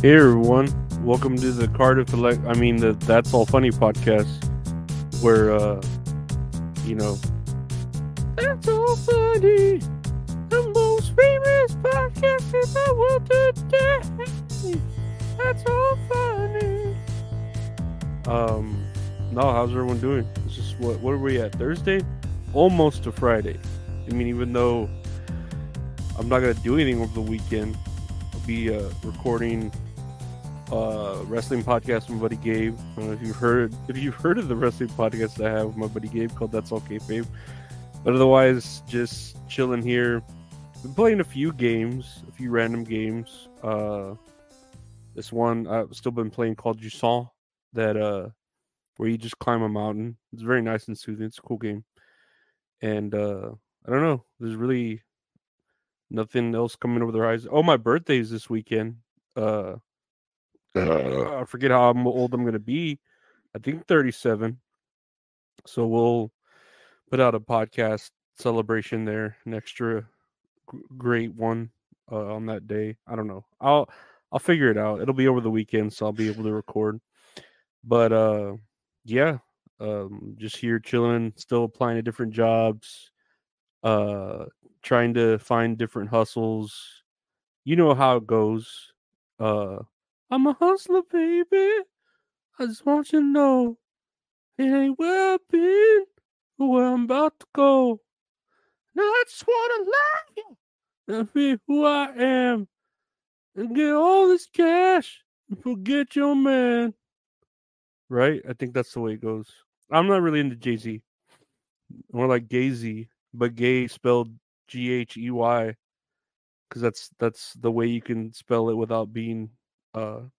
Hey everyone, welcome to the the That's All Funny podcast, where you know, that's all funny, the most famous podcast in the world today. That's all funny. No, how's everyone doing? This is what are we at? Thursday, almost to Friday. I mean, even though I'm not gonna do anything over the weekend, I'll be recording wrestling podcast with my buddy Gabe. I don't know if you've heard of the wrestling podcast I have with my buddy Gabe called That's All Kayfabe. But otherwise, just chilling here. Been playing a few random games. This one I've still been playing called Jusant, that where you just climb a mountain. It's very nice and soothing. It's a cool game. And I don't know. There's really nothing else coming over the horizon. Oh, my birthday's this weekend. I forget how old I'm gonna be. I think 37. So we'll put out a podcast celebration there, an extra great one on that day. I don't know. I'll figure it out. It'll be over the weekend, so I'll be able to record. But yeah, just here chilling, still applying to different jobs, trying to find different hustles. You know how it goes. I'm a hustler, baby. I just want you to know it ain't where I've been or where I'm about to go. Now I just wanna love you and be who I am and get all this cash and forget your man. Right? I think that's the way it goes. I'm not really into Jay-Z. More like Gay-Z, but gay spelled Ghey, because that's the way you can spell it without being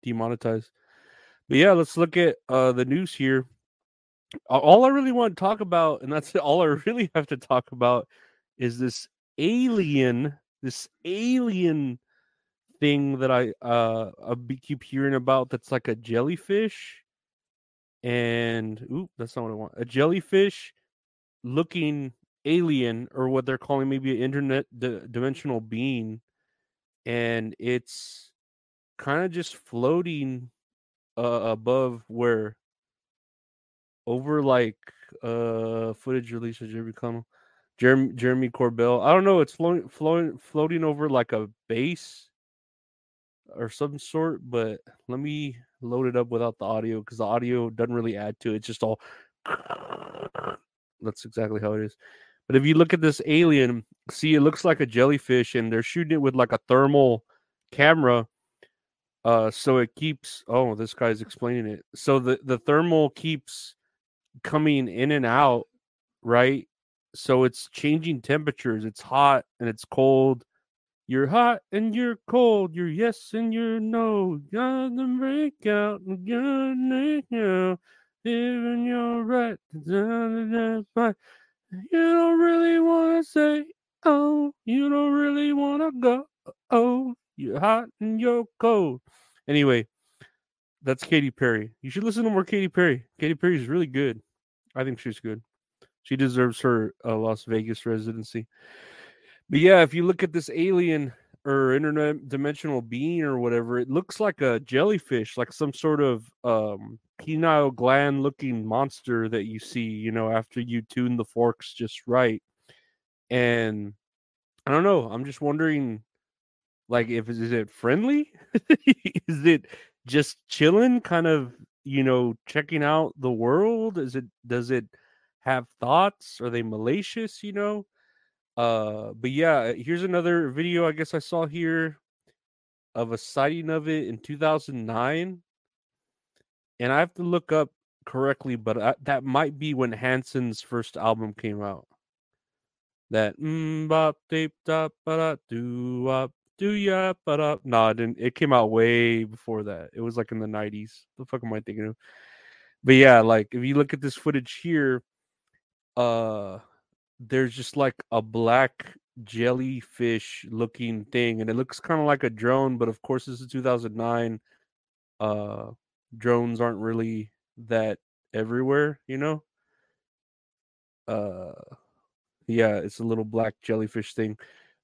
demonetized. But yeah, let's look at the news here. All I really want to talk about, and that's all I really have to talk about, is this alien thing that keep hearing about. That's like a jellyfish, and that's not what I want. A jellyfish looking alien, or what they're calling maybe an dimensional being, and it's kind of just floating above where over like footage released of Jeremy Corbell. I don't know. It's floating over like a base or some sort. But let me load it up without the audio, because the audio doesn't really add to it. It's just all. That's exactly how it is. But if you look at this alien, see, it looks like a jellyfish, and they're shooting it with like a thermal camera. So it keeps. Oh, this guy's explaining it. So the thermal keeps coming in and out, right? So it's changing temperatures. It's hot and it's cold. You're hot and you're cold. You're yes and you're no. Gonna break out. Gonna out. Even you're right. But you don't really want to say, oh, you don't really want to go. Oh, you're hot and you're cold. Anyway, that's Katy Perry. You should listen to more Katy Perry. Katy Perry is really good. I think she's good. She deserves her Las Vegas residency. But yeah, if you look at this alien or interdimensional being or whatever, it looks like a jellyfish, like some sort of penile gland looking monster that you see, after you tune the forks just right. And I don't know. I'm just wondering, like, is it friendly? Is it just chilling, kind of, checking out the world? Does it have thoughts? Are they malicious? But yeah, here's another video I guess I saw here of a sighting of it in 2009, and I have to look up correctly, but that might be when Hanson's first album came out. That bop deep da ba da do wop do ya ba da. No, it didn't. It came out way before that. It was like in the 90s. The fuck am I thinking of? But yeah, like if you look at this footage here, there's just like a black jellyfish looking thing, and it looks kind of like a drone, but of course this is 2009. Drones aren't really that everywhere. Uh yeah, it's a little black jellyfish thing.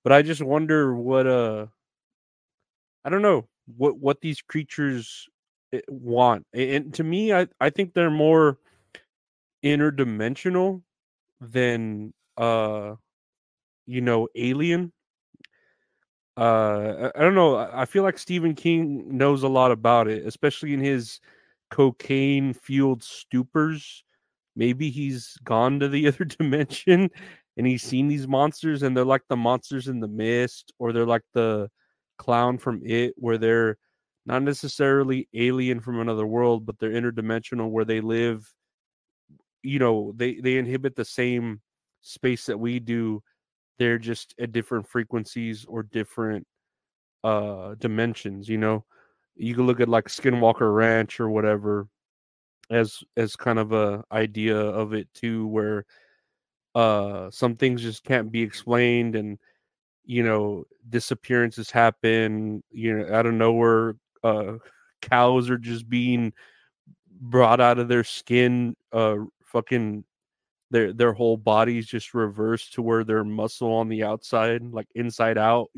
But I just wonder what I don't know. what these creatures want. And to me, I think they're more interdimensional than alien. I don't know. I feel like Stephen King knows a lot about it, especially in his cocaine fueled stupors. Maybe he's gone to the other dimension and he's seen these monsters, and they're like the monsters in the mist, or they're like the clown from It, where they're not necessarily alien from another world, but they're interdimensional, where they live. They inhabit the same space that we do. They're just at different frequencies or different dimensions. You can look at like Skinwalker Ranch or whatever as kind of a idea of it too, where some things just can't be explained, and disappearances happen out of nowhere. Cows are just being brought out of their skin, fucking their whole body's just reversed to where they're muscle on the outside, like inside out,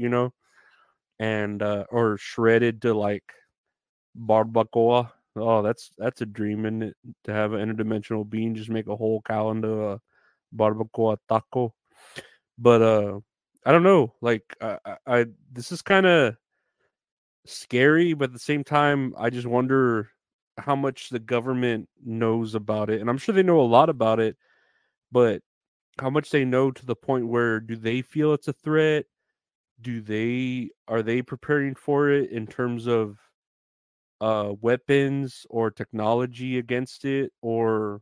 and or shredded to like barbacoa. Oh, that's a dream, isn't it? To have an interdimensional being just make a whole cow into a barbacoa taco. But I don't know. Like I this is kind of scary, but at the same time, I just wonder how much the government knows about it, and I'm sure they know a lot about it, but how much they know to the point where do they feel it's a threat? Are they preparing for it in terms of weapons or technology against it, or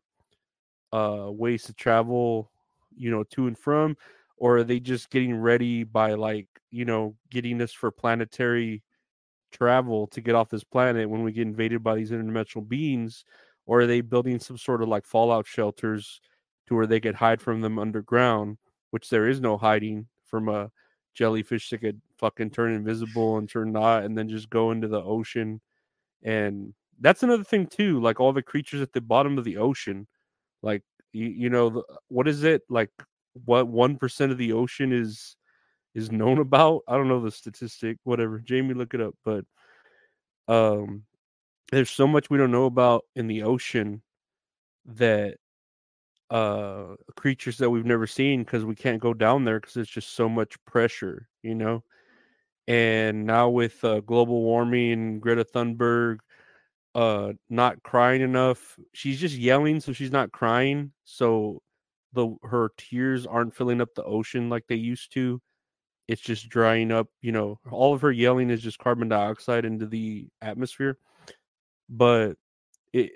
ways to travel, to and from, or are they just getting ready by like, getting us for planetary travel to get off this planet when we get invaded by these interdimensional beings, or are they building some sort of like fallout shelters to where they could hide from them underground, which there is no hiding from a jellyfish that could fucking turn invisible and turn not, and then just go into the ocean. And that's another thing too, like all the creatures at the bottom of the ocean, like what is it like, what 1% of the ocean is known about? I don't know the statistic, whatever, Jamie, look it up. But um there's so much we don't know about in the ocean, that creatures that we've never seen, because we can't go down there because there's just so much pressure. And now with global warming and Greta Thunberg not crying enough, she's just yelling so she's not crying, so her tears aren't filling up the ocean like they used to. It's just drying up. All of her yelling is just carbon dioxide into the atmosphere. But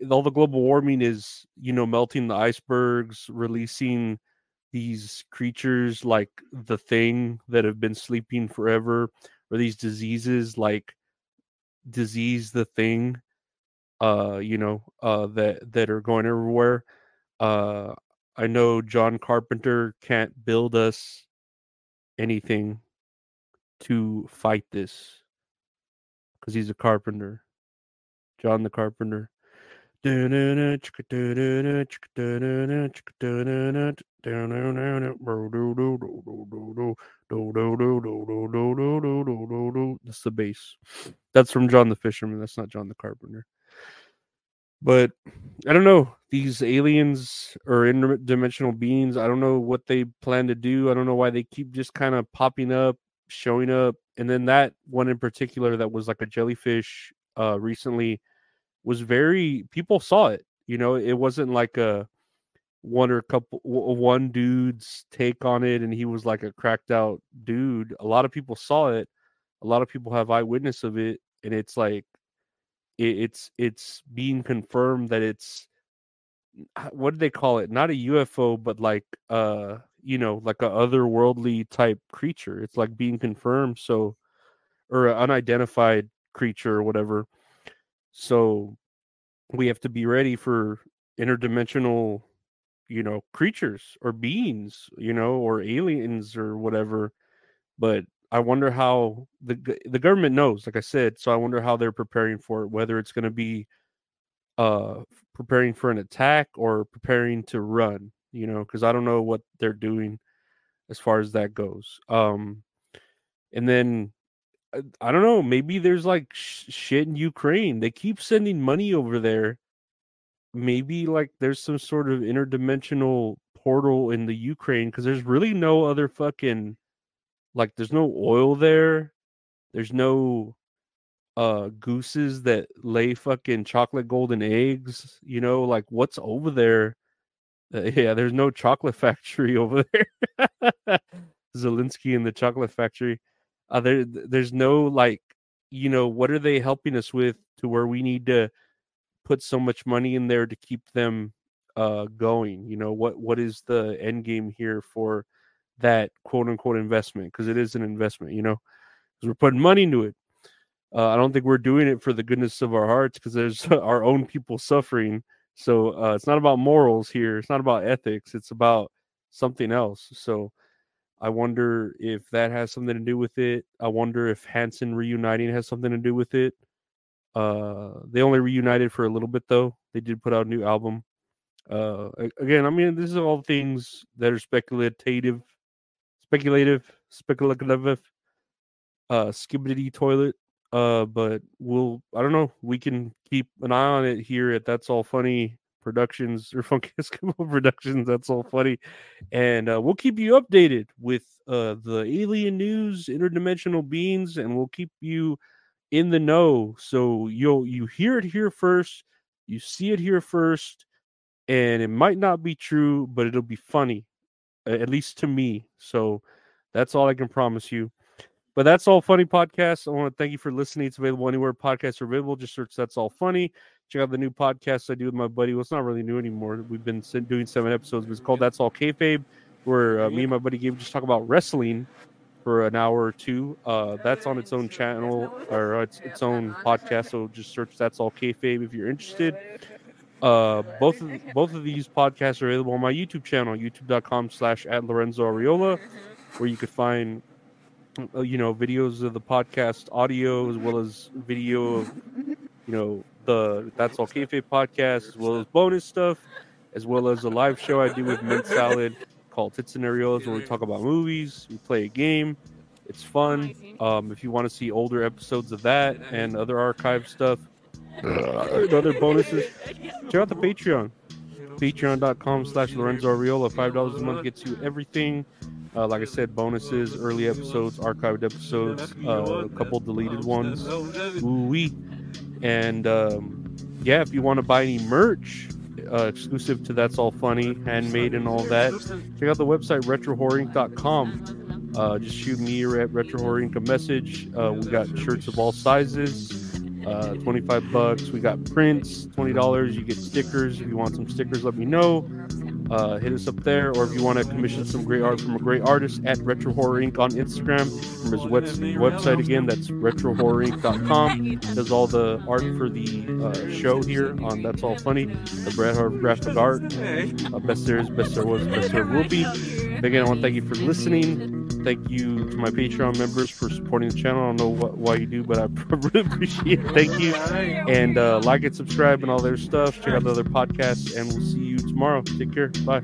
all the global warming is, melting the icebergs, releasing these creatures like the Thing that have been sleeping forever, or these diseases like disease the Thing, that are going everywhere. Uh, I know John Carpenter can't build us anything to fight this because he's a carpenter. John the Carpenter. This is the bass. That's from John the Fisherman. That's not John the Carpenter. But I don't know. These aliens or interdimensional beings, I don't know what they plan to do. I don't know why they keep just kind of popping up, showing up. And then that one in particular that was like a jellyfish recently was very, people saw it. It wasn't like a one dude's take on it and he was like a cracked out dude. A lot of people saw it. A lot of people have eyewitness of it, and it's like it's being confirmed that it's, what do they call it? Not a UFO, but like like a otherworldly type creature. It's like being confirmed, so, or an unidentified creature or whatever. So we have to be ready for interdimensional, creatures or beings, or aliens or whatever. But I wonder how the government knows, like I said. So I wonder how they're preparing for it, whether it's going to be uh preparing for an attack or preparing to run, because I don't know what they're doing as far as that goes. And then I don't know. Maybe there's like shit in Ukraine. They keep sending money over there. Maybe like there's some sort of interdimensional portal in the Ukraine because there's really no other fucking like there's no oil there. There's no gooses that lay fucking chocolate golden eggs. You know, like what's over there? Yeah, there's no chocolate factory over there. Zelensky and the chocolate factory. There's no like, you know, what are they helping us with to where we need to put so much money in there to keep them going? You know, what is the end game here for that quote unquote investment? Because it is an investment, you know, because we're putting money into it. I don't think we're doing it for the goodness of our hearts because there's our own people suffering. So it's not about morals here. It's not about ethics. It's about something else. So I wonder if that has something to do with it. I wonder if Hanson reuniting has something to do with it. They only reunited for a little bit though. They did put out a new album. Again, I mean, this is all things that are speculative, skibidi toilet. But I don't know. We can keep an eye on it here at That's All Funny Productions or Funky Eskimo Productions. That's All Funny, and we'll keep you updated with the alien news, interdimensional beings, and we'll keep you in the know. So you hear it here first, you see it here first, and it might not be true, but it'll be funny, at least to me. So that's all I can promise you. But That's All Funny podcast. I want to thank you for listening. It's available anywhere podcasts are available. Just search That's All Funny. Check out the new podcast I do with my buddy. Well, it's not really new anymore. We've been doing 7 episodes. But it's called That's All Kayfabe, where me and my buddy Gabe just talk about wrestling for an hour or two. That's on its own channel or its own podcast. So just search That's All Kayfabe if you're interested. Both of these podcasts are available on my YouTube channel, youtube.com/@LorenzoAriola, where you could find videos of the podcast audio as well as video of the That's All Kayfabe podcast, as well as bonus stuff, as well as a live show I do with Mint Salad called Tits and Areolas, where we talk about movies, we play a game. It's fun. If you want to see older episodes of that and other archive stuff and other bonuses, check out the Patreon. Patreon.com/LorenzoAriola. $5 a month gets you everything. Like I said, bonuses, early episodes, archived episodes, a couple deleted ones. Ooh-wee. And if you want to buy any merch exclusive to That's All Funny, handmade and all that, check out the website retrohorrorinc.com. Just shoot me or at retrohorrorinc a message. We got shirts of all sizes, $25. We got prints, $20. You get stickers. If you want some stickers, let me know. Hit us up there, or if you want to commission some great art from a great artist, at Retro Horror Inc. on Instagram. From his website again, that's retrohorrorinc.com. Does all the art for the show here on That's All Funny. The Bret Hart graphic art. Best there is, best there was, best there will be. Again, I want to thank you for listening. Thank you to my Patreon members for supporting the channel. I don't know why you do, but I really appreciate it. Thank you. And like and subscribe and all their stuff. Check out the other podcasts, and we'll see you tomorrow. Take care. Bye.